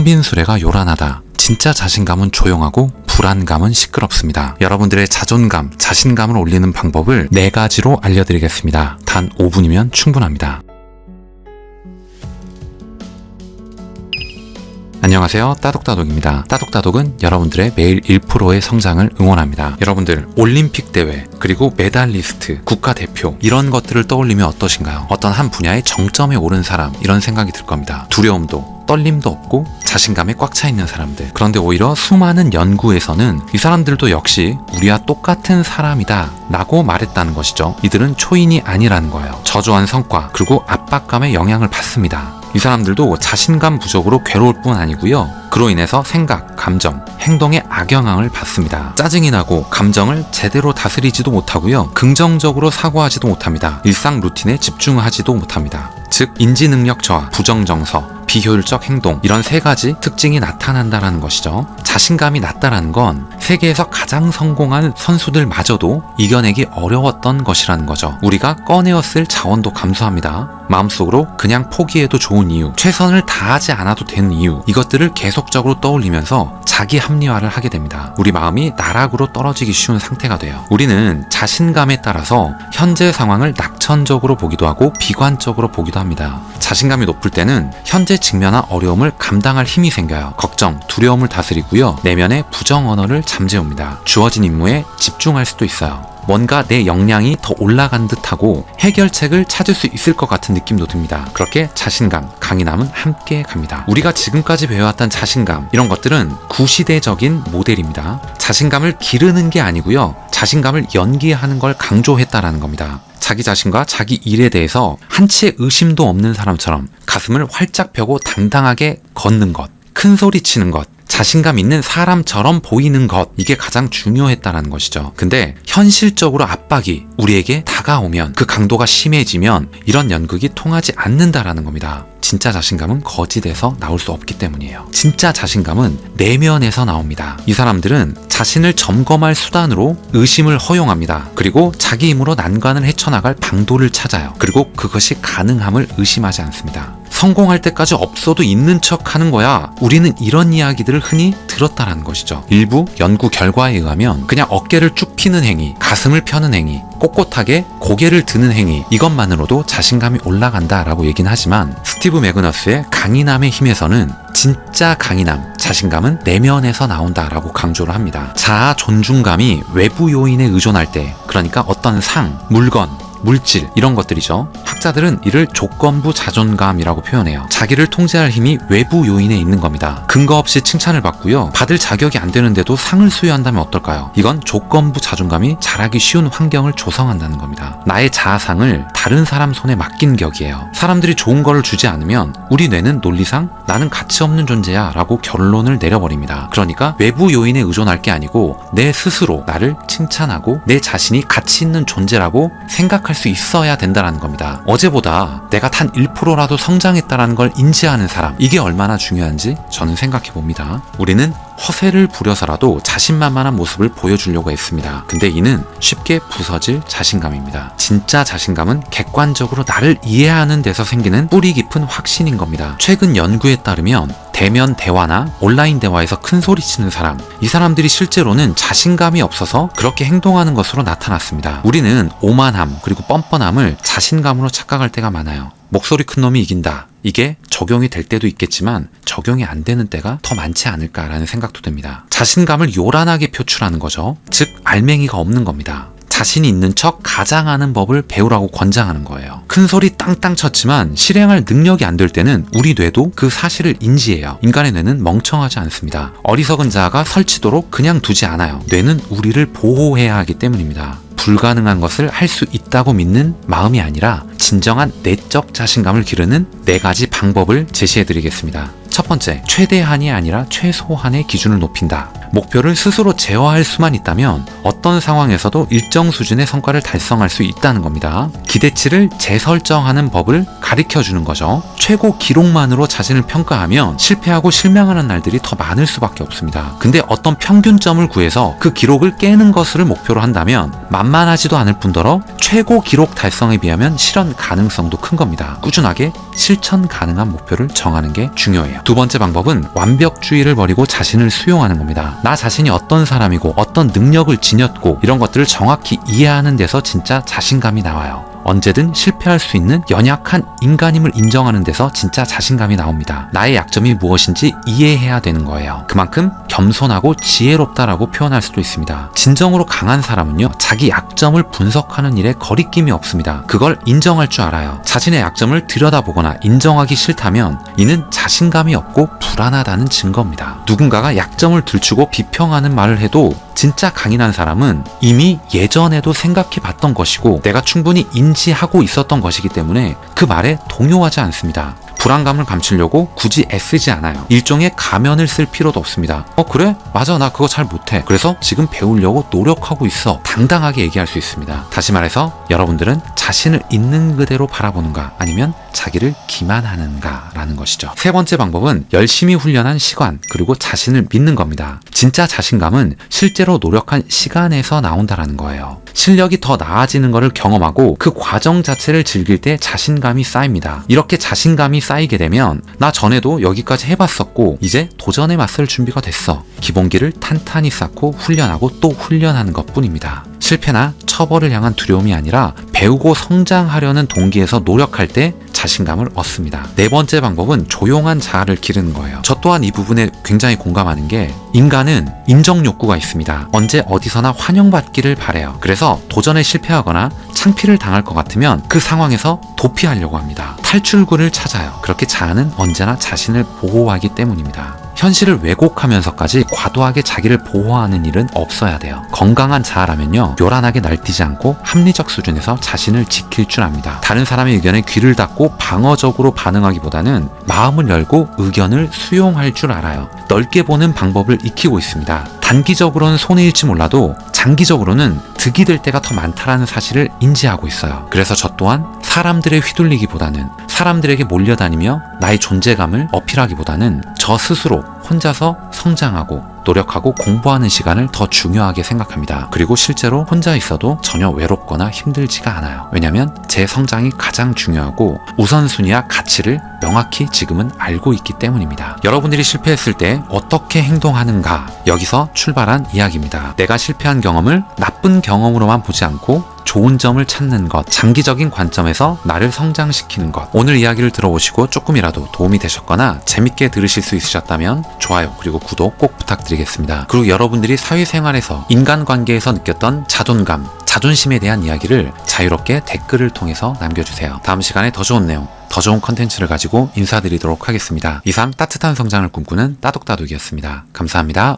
신빈수레가 요란하다. 진짜 자신감은 조용하고 불안감은 시끄럽습니다. 여러분들의 자존감, 자신감을 올리는 방법을 4가지로 알려드리겠습니다. 단 5분이면 충분합니다. 안녕하세요. 따독따독입니다. 따독따독은 여러분들의 매일 1%의 성장을 응원합니다. 여러분들 올림픽 대회, 그리고 메달리스트, 국가대표 이런 것들을 떠올리면 어떠신가요? 어떤 한 분야의 정점에 오른 사람, 이런 생각이 들 겁니다. 두려움도 떨림도 없고 자신감에 꽉 차 있는 사람들. 그런데 오히려 수많은 연구에서는 이 사람들도 역시 우리와 똑같은 사람이다 라고 말했다는 것이죠. 이들은 초인이 아니라는 거예요. 저조한 성과 그리고 압박감에 영향을 받습니다. 이 사람들도 자신감 부족으로 괴로울 뿐 아니고요. 그로 인해서 생각, 감정, 행동에 악영향을 받습니다. 짜증이 나고 감정을 제대로 다스리지도 못하고요. 긍정적으로 사고하지도 못합니다. 일상 루틴에 집중하지도 못합니다. 즉 인지능력 저하, 부정정서, 비효율적 행동, 이런 3가지 특징이 나타난다는 것이죠. 자신감이 낮다라는 건 세계에서 가장 성공한 선수들마저도 이겨내기 어려웠던 것이라는 거죠. 우리가 꺼내었을 자원도 감소합니다. 마음속으로 그냥 포기해도 좋은 이유, 최선을 다하지 않아도 되는 이유, 이것들을 계속적으로 떠올리면서 자기 합리화를 하게 됩니다. 우리 마음이 나락으로 떨어지기 쉬운 상태가 돼요. 우리는 자신감에 따라서 현재 상황을 낙천적으로 보기도 하고 비관적으로 보기도 합니다. 자신감이 높을 때는 현재 직면한 어려움을 감당할 힘이 생겨요. 걱정, 두려움을 다스리고요. 내면의 부정 언어를 잠재웁니다. 주어진 임무에 집중할 수도 있어요. 뭔가 내 역량이 더 올라간 듯하고 해결책을 찾을 수 있을 것 같은 느낌도 듭니다. 그렇게 자신감, 강인함은 함께 갑니다. 우리가 지금까지 배워왔던 자신감, 이런 것들은 구시대적인 모델입니다. 자신감을 기르는 게 아니고요. 자신감을 연기하는 걸 강조했다라는 겁니다. 자기 자신과 자기 일에 대해서 한치의 의심도 없는 사람처럼 가슴을 활짝 펴고 당당하게 걷는 것, 큰 소리 치는 것, 자신감 있는 사람처럼 보이는 것, 이게 가장 중요했다라는 것이죠. 근데 현실적으로 압박이 우리에게 다가오면, 그 강도가 심해지면 이런 연극이 통하지 않는다라는 겁니다. 진짜 자신감은 거짓에서 나올 수 없기 때문이에요. 진짜 자신감은 내면에서 나옵니다. 이 사람들은 자신을 점검할 수단으로 의심을 허용합니다. 그리고 자기 힘으로 난관을 헤쳐나갈 방도를 찾아요. 그리고 그것이 가능함을 의심하지 않습니다. 성공할 때까지 없어도 있는 척 하는 거야. 우리는 이런 이야기들을 흔히 들었다라는 것이죠. 일부 연구 결과에 의하면 그냥 어깨를 쭉 펴는 행위, 가슴을 펴는 행위, 꼿꼿하게 고개를 드는 행위, 이것만으로도 자신감이 올라간다라고 얘기는 하지만 스티브 매그너스의 강인함의 힘에서는 진짜 강인함, 자신감은 내면에서 나온다라고 강조를 합니다. 자아 존중감이 외부 요인에 의존할 때, 그러니까 어떤 상, 물건, 물질, 이런 것들이죠. 학자들은 이를 조건부 자존감이라고 표현해요. 자기를 통제할 힘이 외부 요인에 있는 겁니다. 근거 없이 칭찬을 받고요. 받을 자격이 안 되는데도 상을 수여한다면 어떨까요? 이건 조건부 자존감이 자라기 쉬운 환경을 조성한다는 겁니다. 나의 자아상을 다른 사람 손에 맡긴 격이에요. 사람들이 좋은 거를 주지 않으면 우리 뇌는 논리상 나는 가치 없는 존재야 라고 결론을 내려버립니다. 그러니까 외부 요인에 의존할 게 아니고 내 스스로 나를 칭찬하고 내 자신이 가치 있는 존재라고 생각할 수 있어야 된다는 겁니다. 어제보다 내가 단 1%라도 성장했다는 걸 인지하는 사람, 이게 얼마나 중요한지 저는 생각해 봅니다. 우리는 허세를 부려서라도 자신만만한 모습을 보여주려고 했습니다. 근데 이는 쉽게 부서질 자신감입니다. 진짜 자신감은 객관적으로 나를 이해하는 데서 생기는 뿌리 깊은 확신인 겁니다. 최근 연구에 따르면 대면 대화나 온라인 대화에서 큰 소리 치는 사람, 이 사람들이 실제로는 자신감이 없어서 그렇게 행동하는 것으로 나타났습니다. 우리는 오만함 그리고 뻔뻔함을 자신감으로 착각할 때가 많아요. 목소리 큰 놈이 이긴다. 이게 적용이 될 때도 있겠지만 적용이 안 되는 때가 더 많지 않을까라는 생각도 듭니다. 자신감을 요란하게 표출하는 거죠. 즉 알맹이가 없는 겁니다. 자신이 있는 척 가장하는 법을 배우라고 권장하는 거예요. 큰 소리 땅땅 쳤지만 실행할 능력이 안 될 때는 우리 뇌도 그 사실을 인지해요. 인간의 뇌는 멍청하지 않습니다. 어리석은 자가 설치도록 그냥 두지 않아요. 뇌는 우리를 보호해야 하기 때문입니다. 불가능한 것을 할 수 있다고 믿는 마음이 아니라 진정한 내적 자신감을 기르는 4가지 방법을 제시해드리겠습니다. 첫 번째, 최대한이 아니라 최소한의 기준을 높인다. 목표를 스스로 제어할 수만 있다면 어떤 상황에서도 일정 수준의 성과를 달성할 수 있다는 겁니다. 기대치를 재설정하는 법을 가르쳐주는 거죠. 최고 기록만으로 자신을 평가하면 실패하고 실망하는 날들이 더 많을 수밖에 없습니다. 근데 어떤 평균점을 구해서 그 기록을 깨는 것을 목표로 한다면 만만하지도 않을 뿐더러 최고 기록 달성에 비하면 실현 가능성도 큰 겁니다. 꾸준하게 실천 가능한 목표를 정하는 게 중요해요. 두 번째 방법은 완벽주의를 버리고 자신을 수용하는 겁니다. 나 자신이 어떤 사람이고 어떤 능력을 지녔고 이런 것들을 정확히 이해하는 데서 진짜 자신감이 나와요. 언제든 실패할 수 있는 연약한 인간임을 인정하는 데서 진짜 자신감이 나옵니다. 나의 약점이 무엇인지 이해해야 되는 거예요. 그만큼 겸손하고 지혜롭다라고 표현할 수도 있습니다. 진정으로 강한 사람은요, 자기 약점을 분석하는 일에 거리낌이 없습니다. 그걸 인정할 줄 알아요. 자신의 약점을 들여다보거나 인정하기 싫다면 이는 자신감이 없고 불안하다는 증거입니다. 누군가가 약점을 들추고 비평하는 말을 해도 진짜 강인한 사람은 이미 예전에도 생각해 봤던 것이고 내가 충분히 인지하고 있었던 것이기 때문에 그 말에 동요하지 않습니다. 불안감을 감추려고 굳이 애쓰지 않아요. 일종의 가면을 쓸 필요도 없습니다. 그래? 맞아, 나 그거 잘 못해. 그래서 지금 배우려고 노력하고 있어. 당당하게 얘기할 수 있습니다. 다시 말해서 여러분들은 자신을 있는 그대로 바라보는가 아니면 자기를 기만하는가 라는 것이죠. 세 번째 방법은 열심히 훈련한 시간 그리고 자신을 믿는 겁니다. 진짜 자신감은 실제로 노력한 시간에서 나온다라는 거예요. 실력이 더 나아지는 것을 경험하고 그 과정 자체를 즐길 때 자신감이 쌓입니다. 이렇게 자신감이 쌓이게 되면 나 전에도 여기까지 해봤었고 이제 도전에 맞설 준비가 됐어. 기본기를 탄탄히 쌓고 훈련하고 또 훈련하는 것뿐입니다. 실패나 처벌을 향한 두려움이 아니라 배우고 성장하려는 동기에서 노력할 때 자신감을 얻습니다. 네 번째 방법은 조용한 자아를 기르는 거예요. 저 또한 이 부분에 굉장히 공감하는 게 인간은 인정 욕구가 있습니다. 언제 어디서나 환영받기를 바래요. 그래서 도전에 실패하거나 창피를 당할 것 같으면 그 상황에서 도피하려고 합니다. 탈출구를 찾아요. 그렇게 자아는 언제나 자신을 보호하기 때문입니다. 현실을 왜곡하면서까지 과도하게 자기를 보호하는 일은 없어야 돼요. 건강한 자아라면요, 요란하게 날뛰지 않고 합리적 수준에서 자신을 지킬 줄 압니다. 다른 사람의 의견에 귀를 닫고 방어적으로 반응하기보다는 마음을 열고 의견을 수용할 줄 알아요. 넓게 보는 방법을 익히고 있습니다. 단기적으로는 손해일지 몰라도 장기적으로는 득이 될 때가 더 많다라는 사실을 인지하고 있어요. 그래서 저 또한 사람들에 휘둘리기보다는 사람들에게 몰려다니며 나의 존재감을 어필하기보다는 저 스스로 혼자서 성장하고 노력하고 공부하는 시간을 더 중요하게 생각합니다. 그리고 실제로 혼자 있어도 전혀 외롭거나 힘들지가 않아요. 왜냐하면 제 성장이 가장 중요하고 우선순위와 가치를 명확히 지금은 알고 있기 때문입니다. 여러분들이 실패했을 때 어떻게 행동하는가, 여기서 출발한 이야기입니다. 내가 실패한 경험을 나쁜 경험으로만 보지 않고 좋은 점을 찾는 것, 장기적인 관점에서 나를 성장시키는 것. 오늘 이야기를 들어보시고 조금이라도 도움이 되셨거나 재밌게 들으실 수 있으셨다면 좋아요 그리고 구독 꼭 부탁드리겠습니다. 그리고 여러분들이 사회생활에서 인간관계에서 느꼈던 자존감, 자존심에 대한 이야기를 자유롭게 댓글을 통해서 남겨주세요. 다음 시간에 더 좋은 내용, 더 좋은 컨텐츠를 가지고 인사드리도록 하겠습니다. 이상 따뜻한 성장을 꿈꾸는 따독따독이었습니다. 감사합니다.